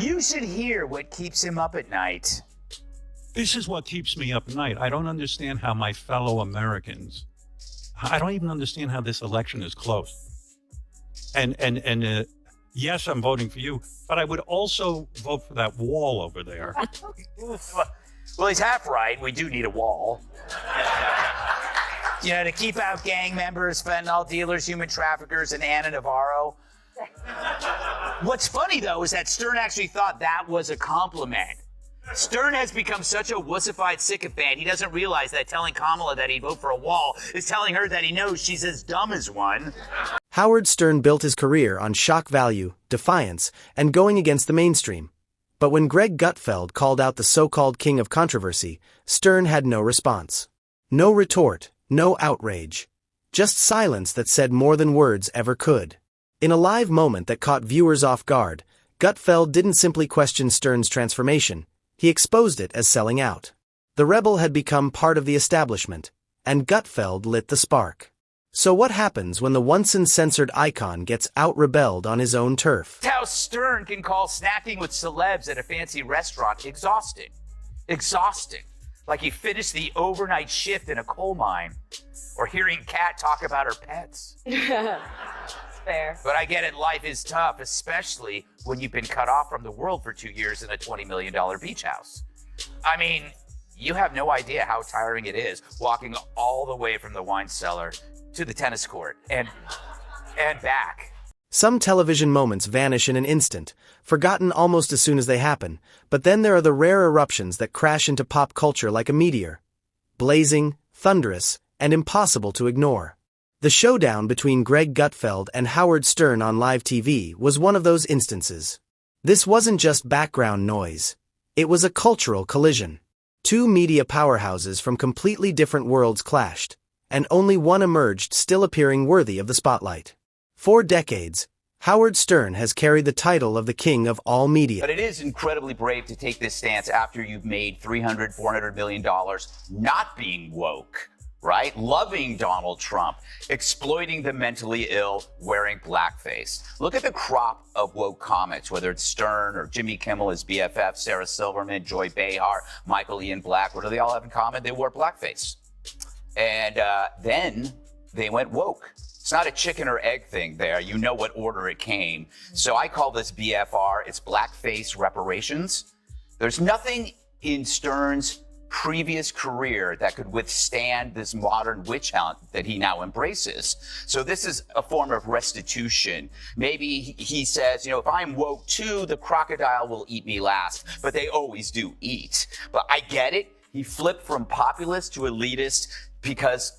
You should hear what keeps him up at night. This is what keeps me up at night. I don't understand how my fellow Americans, I don't even understand how this election is close. And yes, I'm voting for you, but I would also vote for that wall over there. Well, he's half right. We do need a wall. You know, to keep out gang members, fentanyl dealers, human traffickers, and Anna Navarro. What's funny, though, is that Stern actually thought that was a compliment. Stern has become such a wussified sycophant, he doesn't realize that telling Kamala that he'd vote for a wall is telling her that he knows she's as dumb as one. Howard Stern built his career on shock value, defiance, and going against the mainstream. But when Greg Gutfeld called out the so-called king of controversy, Stern had no response. No retort, no outrage. Just silence that said more than words ever could. In a live moment that caught viewers off guard, Gutfeld didn't simply question Stern's transformation, he exposed it as selling out. The rebel had become part of the establishment, and Gutfeld lit the spark. So what happens when the once-uncensored icon gets out-rebelled on his own turf? How Stern can call snacking with celebs at a fancy restaurant exhausting. Exhausting. Like he finished the overnight shift in a coal mine. Or hearing Kat talk about her pets. Fair. But I get it, life is tough, especially when you've been cut off from the world for 2 years in a $20 million beach house. I mean, you have no idea how tiring it is walking all the way from the wine cellar to the tennis court and back. Some television moments vanish in an instant, forgotten almost as soon as they happen, but then there are the rare eruptions that crash into pop culture like a meteor. Blazing, thunderous, and impossible to ignore. The showdown between Greg Gutfeld and Howard Stern on live TV was one of those instances. This wasn't just background noise. It was a cultural collision. Two media powerhouses from completely different worlds clashed, and only one emerged still appearing worthy of the spotlight. For decades, Howard Stern has carried the title of the king of all media. But it is incredibly brave to take this stance after you've made $300, $400 million not being woke. Right? Loving Donald Trump, exploiting the mentally ill, wearing blackface. Look at the crop of woke comics, whether it's Stern or Jimmy Kimmel, his BFF, Sarah Silverman, Joy Behar, Michael Ian Black. What do they all have in common? They wore blackface. And then they went woke. It's not a chicken or egg thing there. You know what order it came. So I call this BFR. It's blackface reparations. There's nothing in Stern's previous career that could withstand this modern witch hunt that he now embraces. So this is a form of restitution. Maybe he says, you know, if I'm woke too, the crocodile will eat me last, but they always do eat. But I get it. He flipped from populist to elitist because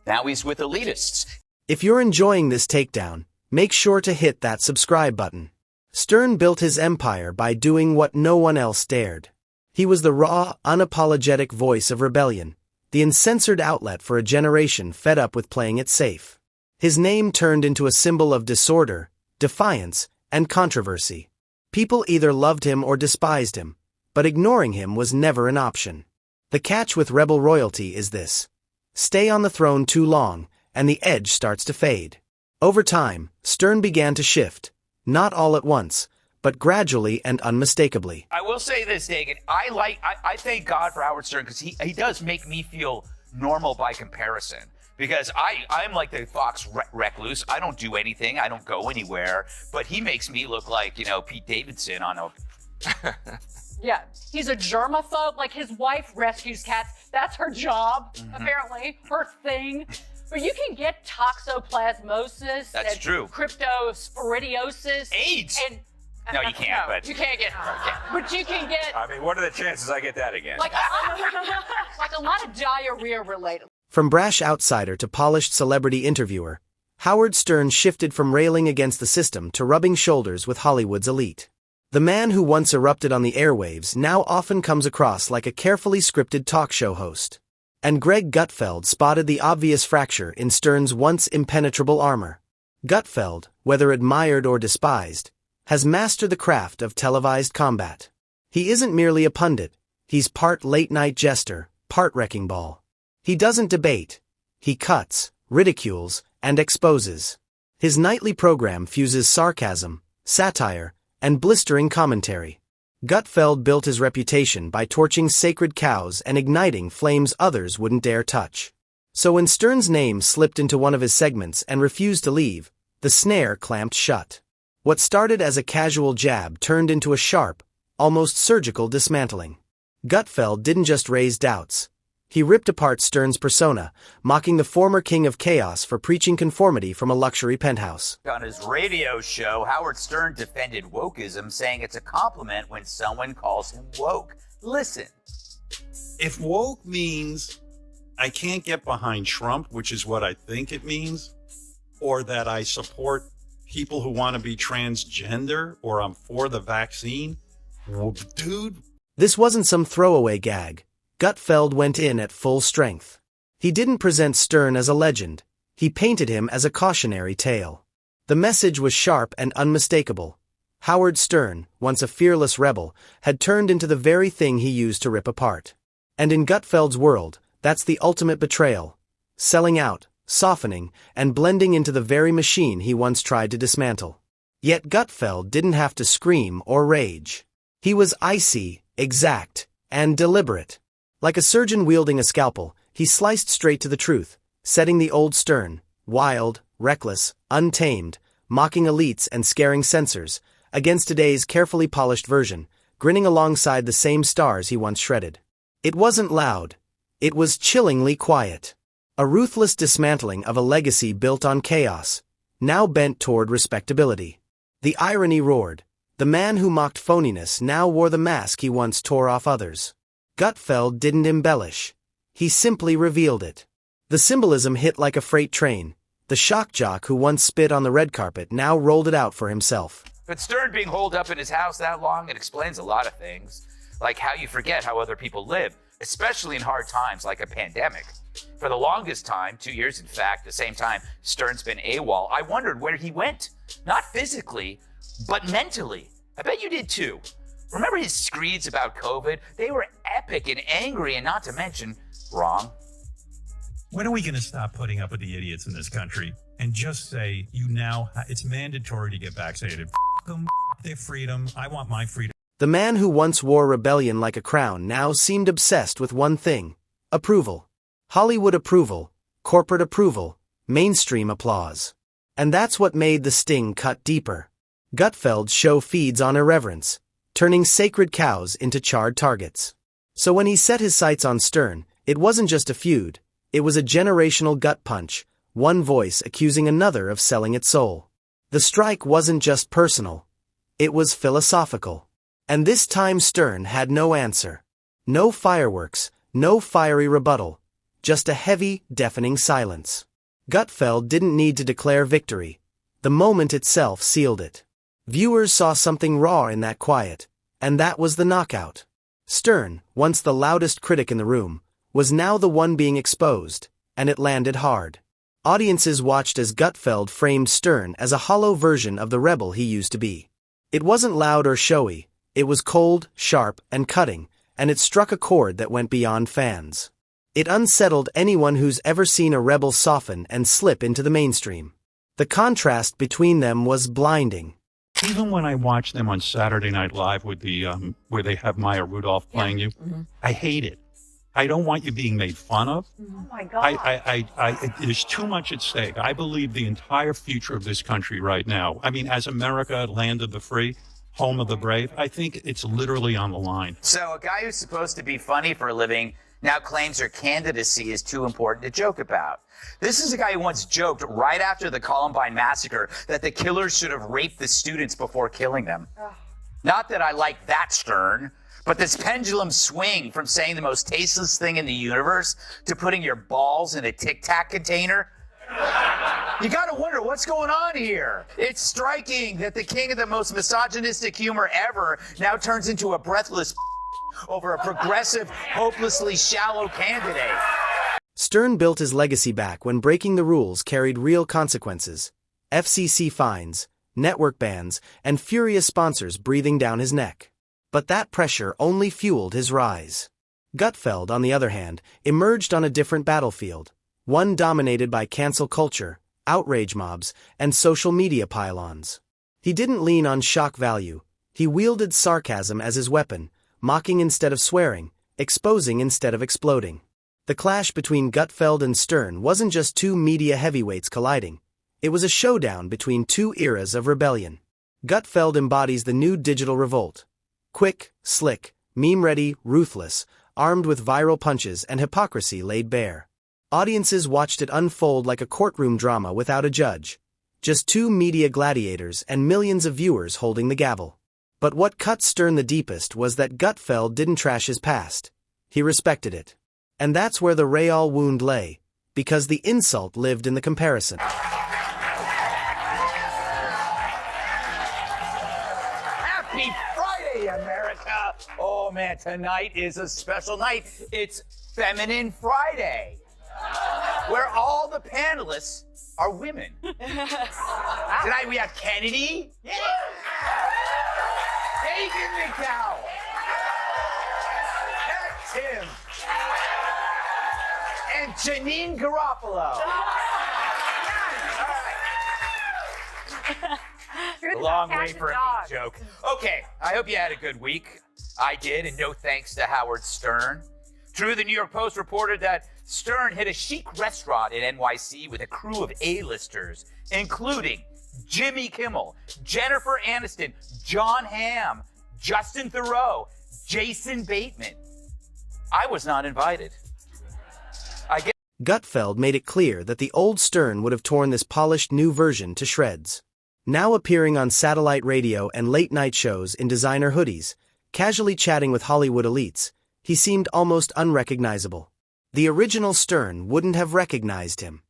now he's with elitists. If you're enjoying this takedown, make sure to hit that subscribe button. Stern built his empire by doing what no one else dared. He was the raw, unapologetic voice of rebellion, the uncensored outlet for a generation fed up with playing it safe. His name turned into a symbol of disorder, defiance, and controversy. People either loved him or despised him, but ignoring him was never an option. The catch with rebel royalty is this: stay on the throne too long, and the edge starts to fade. Over time, Stern began to shift, not all at once, but gradually and unmistakably. I will say this, Dagan. I thank God for Howard Stern because he does make me feel normal by comparison. Because I'm like the fox recluse. I don't do anything. I don't go anywhere. But he makes me look like, you know, Pete Davidson on a... Yeah, he's a germaphobe. Like, his wife rescues cats. That's her job, apparently, her thing. But you can get toxoplasmosis. That's true. Cryptosporidiosis. AIDS. And no, you can't. No, but you can't get. But you can get. I mean, what are the chances I get that again? Like a lot of diarrhea related. From brash outsider to polished celebrity interviewer, Howard Stern shifted from railing against the system to rubbing shoulders with Hollywood's elite. The man who once erupted on the airwaves now often comes across like a carefully scripted talk show host. And Greg Gutfeld spotted the obvious fracture in Stern's once impenetrable armor. Gutfeld, whether admired or despised, has mastered the craft of televised combat. He isn't merely a pundit, he's part late-night jester, part wrecking ball. He doesn't debate. He cuts, ridicules, and exposes. His nightly program fuses sarcasm, satire, and blistering commentary. Gutfeld built his reputation by torching sacred cows and igniting flames others wouldn't dare touch. So when Stern's name slipped into one of his segments and refused to leave, the snare clamped shut. What started as a casual jab turned into a sharp, almost surgical dismantling. Gutfeld didn't just raise doubts. He ripped apart Stern's persona, mocking the former king of chaos for preaching conformity from a luxury penthouse. On his radio show, Howard Stern defended wokeism, saying it's a compliment when someone calls him woke. Listen. If woke means I can't get behind Trump, which is what I think it means, or that I support people who want to be transgender, or I'm for the vaccine, well, dude. This wasn't some throwaway gag. Gutfeld went in at full strength. He didn't present Stern as a legend. He painted him as a cautionary tale. The message was sharp and unmistakable. Howard Stern, once a fearless rebel, had turned into the very thing he used to rip apart. And in Gutfeld's world, that's the ultimate betrayal. Selling out, softening, and blending into the very machine he once tried to dismantle. Yet Gutfeld didn't have to scream or rage. He was icy, exact, and deliberate. Like a surgeon wielding a scalpel, he sliced straight to the truth, setting the old Stern, wild, reckless, untamed, mocking elites and scaring censors, against today's carefully polished version, grinning alongside the same stars he once shredded. It wasn't loud. It was chillingly quiet. A ruthless dismantling of a legacy built on chaos, now bent toward respectability. The irony roared. The man who mocked phoniness now wore the mask he once tore off others. Gutfeld didn't embellish. He simply revealed it. The symbolism hit like a freight train. The shock jock who once spit on the red carpet now rolled it out for himself. But Stern being holed up in his house that long, it explains a lot of things. Like how you forget how other people live, especially in hard times like a pandemic. For the longest time, 2 years in fact, the same time Stern's been AWOL, I wondered where he went. Not physically, but mentally. I bet you did too. Remember his screeds about COVID? They were epic and angry, and not to mention wrong. When are we going to stop putting up with the idiots in this country and just say, it's mandatory to get vaccinated? F them, their freedom. I want my freedom. The man who once wore rebellion like a crown now seemed obsessed with one thing: approval. Hollywood approval, corporate approval, mainstream applause. And that's what made the sting cut deeper. Gutfeld's show feeds on irreverence, turning sacred cows into charred targets. So when he set his sights on Stern, it wasn't just a feud, it was a generational gut punch, one voice accusing another of selling its soul. The strike wasn't just personal, it was philosophical. And this time Stern had no answer. No fireworks, no fiery rebuttal, just a heavy, deafening silence. Gutfeld didn't need to declare victory. The moment itself sealed it. Viewers saw something raw in that quiet, and that was the knockout. Stern, once the loudest critic in the room, was now the one being exposed, and it landed hard. Audiences watched as Gutfeld framed Stern as a hollow version of the rebel he used to be. It wasn't loud or showy, it was cold, sharp, and cutting, and it struck a chord that went beyond fans. It unsettled anyone who's ever seen a rebel soften and slip into the mainstream. The contrast between them was blinding. Even when I watch them on Saturday Night Live with the where they have Maya Rudolph playing you, I hate it. I don't want you being made fun of. Oh my God. There's too much at stake. I believe the entire future of this country right now, I mean, as America, land of the free, home of the brave, I think it's literally on the line. So a guy who's supposed to be funny for a living now claims her candidacy is too important to joke about. This is a guy who once joked right after the Columbine massacre that the killers should have raped the students before killing them. Not that I like that Stern, but this pendulum swing from saying the most tasteless thing in the universe to putting your balls in a Tic Tac container. You gotta wonder what's going on here. It's striking that the king of the most misogynistic humor ever now turns into a breathless over a progressive, hopelessly shallow candidate. Stern built his legacy back when breaking the rules carried real consequences. FCC fines, network bans, and furious sponsors breathing down his neck. But that pressure only fueled his rise. Gutfeld, on the other hand, emerged on a different battlefield, one dominated by cancel culture, outrage mobs, and social media pylons. He didn't lean on shock value. He wielded sarcasm as his weapon, mocking instead of swearing, exposing instead of exploding. The clash between Gutfeld and Stern wasn't just two media heavyweights colliding. It was a showdown between two eras of rebellion. Gutfeld embodies the new digital revolt. Quick, slick, meme-ready, ruthless, armed with viral punches and hypocrisy laid bare. Audiences watched it unfold like a courtroom drama without a judge. Just two media gladiators and millions of viewers holding the gavel. But what cut Stern the deepest was that Gutfeld didn't trash his past. He respected it. And that's where the real wound lay, because the insult lived in the comparison. Happy Friday, America! Oh man, tonight is a special night. It's Feminine Friday, where all the panelists are women. Tonight we have Kennedy, Hagen McDowell, Tim, and Janine Garofalo. A long way for a meat joke. Okay, I hope you had a good week. I did, and no thanks to Howard Stern. True, the New York Post reported that Stern hit a chic restaurant in NYC with a crew of A-listers, including Jimmy Kimmel, Jennifer Aniston, John Hamm, Justin Theroux, Jason Bateman. I was not invited. Gutfeld made it clear that the old Stern would have torn this polished new version to shreds. Now appearing on satellite radio and late-night shows in designer hoodies, casually chatting with Hollywood elites, he seemed almost unrecognizable. The original Stern wouldn't have recognized him.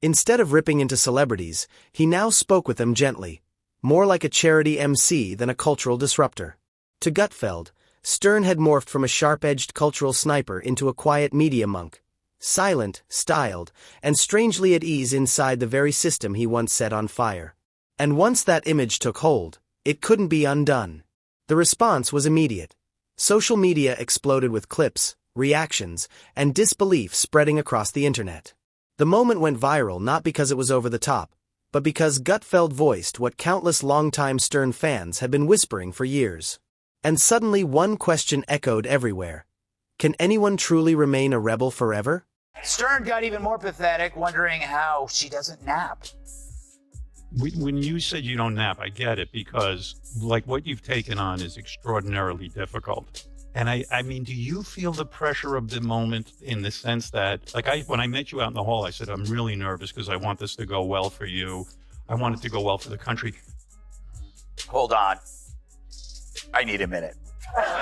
Instead of ripping into celebrities, he now spoke with them gently, more like a charity MC than a cultural disruptor. To Gutfeld, Stern had morphed from a sharp-edged cultural sniper into a quiet media monk. Silent, styled, and strangely at ease inside the very system he once set on fire. And once that image took hold, it couldn't be undone. The response was immediate. Social media exploded with clips, reactions, and disbelief spreading across the internet. The moment went viral not because it was over the top, but because Gutfeld voiced what countless longtime Stern fans had been whispering for years. And suddenly one question echoed everywhere. Can anyone truly remain a rebel forever? Stern got even more pathetic, wondering how she doesn't nap. When you said you don't nap, I get it, because like what you've taken on is extraordinarily difficult. And I mean, do you feel the pressure of the moment in the sense that, like when I met you out in the hall, I said, I'm really nervous because I want this to go well for you. I want it to go well for the country. Hold on. I need a minute.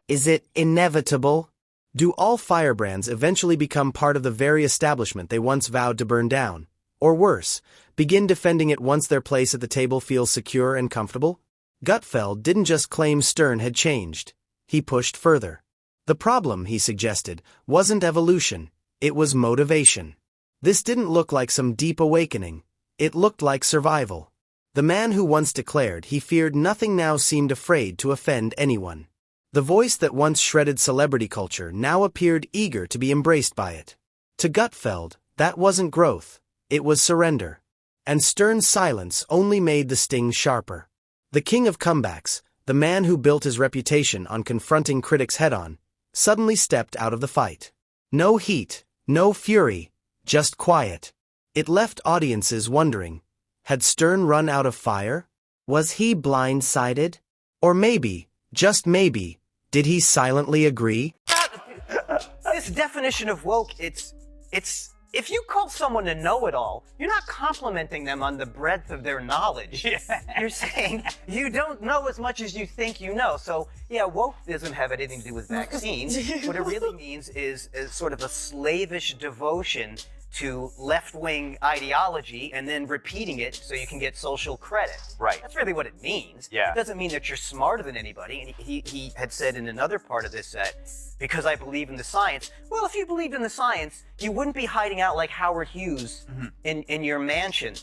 Is it inevitable? Do all firebrands eventually become part of the very establishment they once vowed to burn down? Or worse, begin defending it once their place at the table feels secure and comfortable? Gutfeld didn't just claim Stern had changed. He pushed further. The problem, he suggested, wasn't evolution, it was motivation. This didn't look like some deep awakening. It looked like survival. The man who once declared he feared nothing now seemed afraid to offend anyone. The voice that once shredded celebrity culture now appeared eager to be embraced by it. To Gutfeld, that wasn't growth, it was surrender. And Stern's silence only made the sting sharper. The king of comebacks, the man who built his reputation on confronting critics head-on, suddenly stepped out of the fight. No heat, no fury, just quiet. It left audiences wondering, had Stern run out of fire? Was he blindsided? Or maybe, just maybe, did he silently agree? This definition of woke, it's if you call someone a know-it-all, you're not complimenting them on the breadth of their knowledge. You're saying you don't know as much as you think you know. So, yeah, woke doesn't have anything to do with vaccines. What it really means is sort of a slavish devotion to left-wing ideology and then repeating it so you can get social credit. Right. That's really what it means. Yeah. It doesn't mean that you're smarter than anybody. And he had said in another part of this set, because I believe in the science. Well, if you believed in the science, you wouldn't be hiding out like Howard Hughes in your mansion.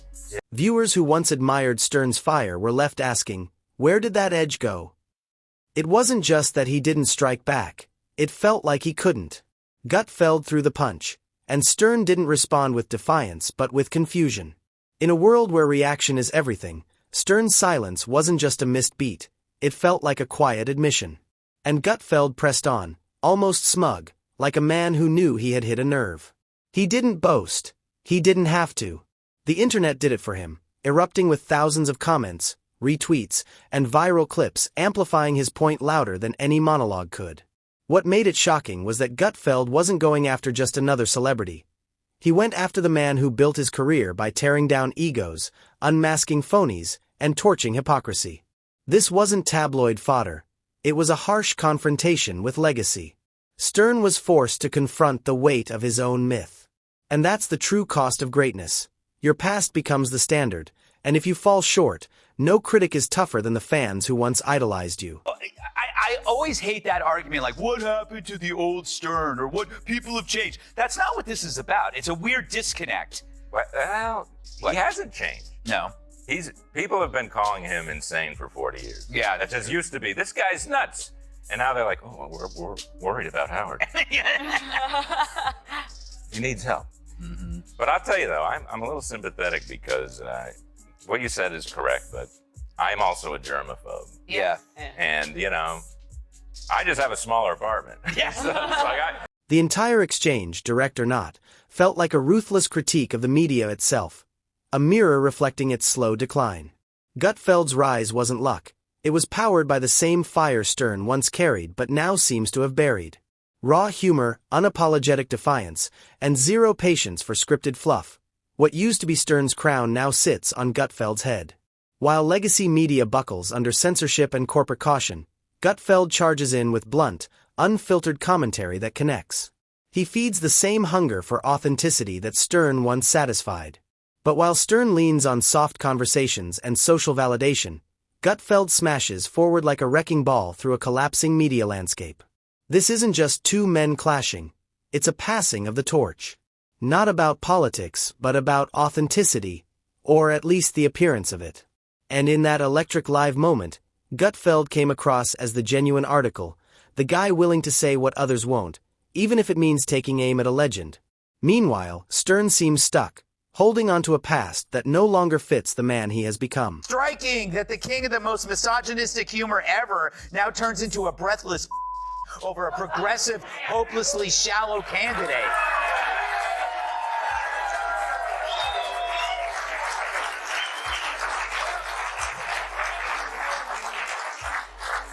Viewers who once admired Stern's fire were left asking, where did that edge go? It wasn't just that he didn't strike back. It felt like he couldn't. Gutfeld threw the punch. And Stern didn't respond with defiance but with confusion. In a world where reaction is everything, Stern's silence wasn't just a missed beat, It felt like a quiet admission. And Gutfeld pressed on, almost smug, like a man who knew he had hit a nerve. He didn't boast. He didn't have to. The internet did it for him, erupting with thousands of comments, retweets, and viral clips amplifying his point louder than any monologue could. What made it shocking was that Gutfeld wasn't going after just another celebrity. He went after the man who built his career by tearing down egos, unmasking phonies, and torching hypocrisy. This wasn't tabloid fodder. It was a harsh confrontation with legacy. Stern was forced to confront the weight of his own myth. And that's the true cost of greatness. Your past becomes the standard, and if you fall short, no critic is tougher than the fans who once idolized you. I always hate that argument, like, what happened to the old Stern, or what people have changed. That's not what this is about. It's a weird disconnect. Well, he hasn't changed. No. People have been calling him insane for 40 years. Yeah, that just used to be, this guy's nuts. And now they're like, oh, we're worried about Howard. He needs help. Mm-hmm. But I'll tell you, though, I'm a little sympathetic because what you said is correct, but I'm also a germaphobe. Yeah. And, I just have a smaller apartment. Yes. The entire exchange, direct or not, felt like a ruthless critique of the media itself, a mirror reflecting its slow decline. Gutfeld's rise wasn't luck. It was powered by the same fire Stern once carried but now seems to have buried. Raw humor, unapologetic defiance, and zero patience for scripted fluff. What used to be Stern's crown now sits on Gutfeld's head. While legacy media buckles under censorship and corporate caution, Gutfeld charges in with blunt, unfiltered commentary that connects. He feeds the same hunger for authenticity that Stern once satisfied. But while Stern leans on soft conversations and social validation, Gutfeld smashes forward like a wrecking ball through a collapsing media landscape. This isn't just two men clashing, it's a passing of the torch. Not about politics, but about authenticity, or at least the appearance of it. And in that electric live moment, Gutfeld came across as the genuine article, the guy willing to say what others won't, even if it means taking aim at a legend. Meanwhile, Stern seems stuck, holding onto a past that no longer fits the man he has become. Striking that the king of the most misogynistic humor ever now turns into a breathless over a progressive, hopelessly shallow candidate.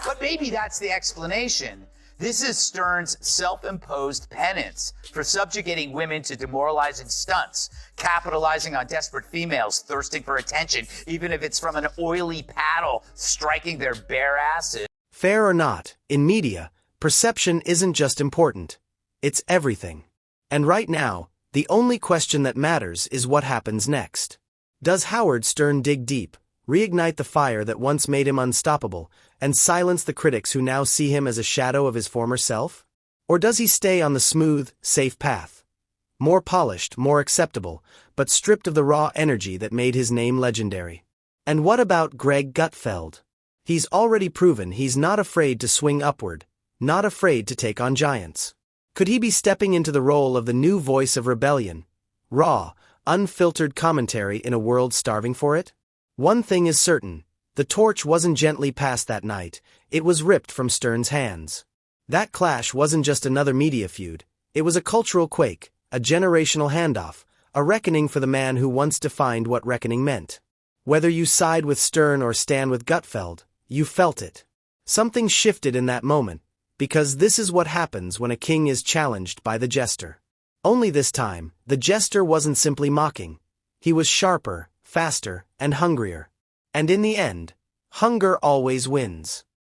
But maybe that's the explanation. This is Stern's self-imposed penance for subjugating women to demoralizing stunts, capitalizing on desperate females thirsting for attention, even if it's from an oily paddle striking their bare asses. Fair or not, in media, perception isn't just important. It's everything. And right now, the only question that matters is what happens next. Does Howard Stern dig deep, reignite the fire that once made him unstoppable, and silence the critics who now see him as a shadow of his former self? Or does he stay on the smooth, safe path? More polished, more acceptable, but stripped of the raw energy that made his name legendary. And what about Greg Gutfeld? He's already proven he's not afraid to swing upward, not afraid to take on giants. Could he be stepping into the role of the new voice of rebellion? Raw, unfiltered commentary in a world starving for it? One thing is certain, the torch wasn't gently passed that night, it was ripped from Stern's hands. That clash wasn't just another media feud, it was a cultural quake, a generational handoff, a reckoning for the man who once defined what reckoning meant. Whether you side with Stern or stand with Gutfeld, you felt it. Something shifted in that moment, because this is what happens when a king is challenged by the jester. Only this time, the jester wasn't simply mocking. He was sharper, faster, and hungrier. And in the end, hunger always wins.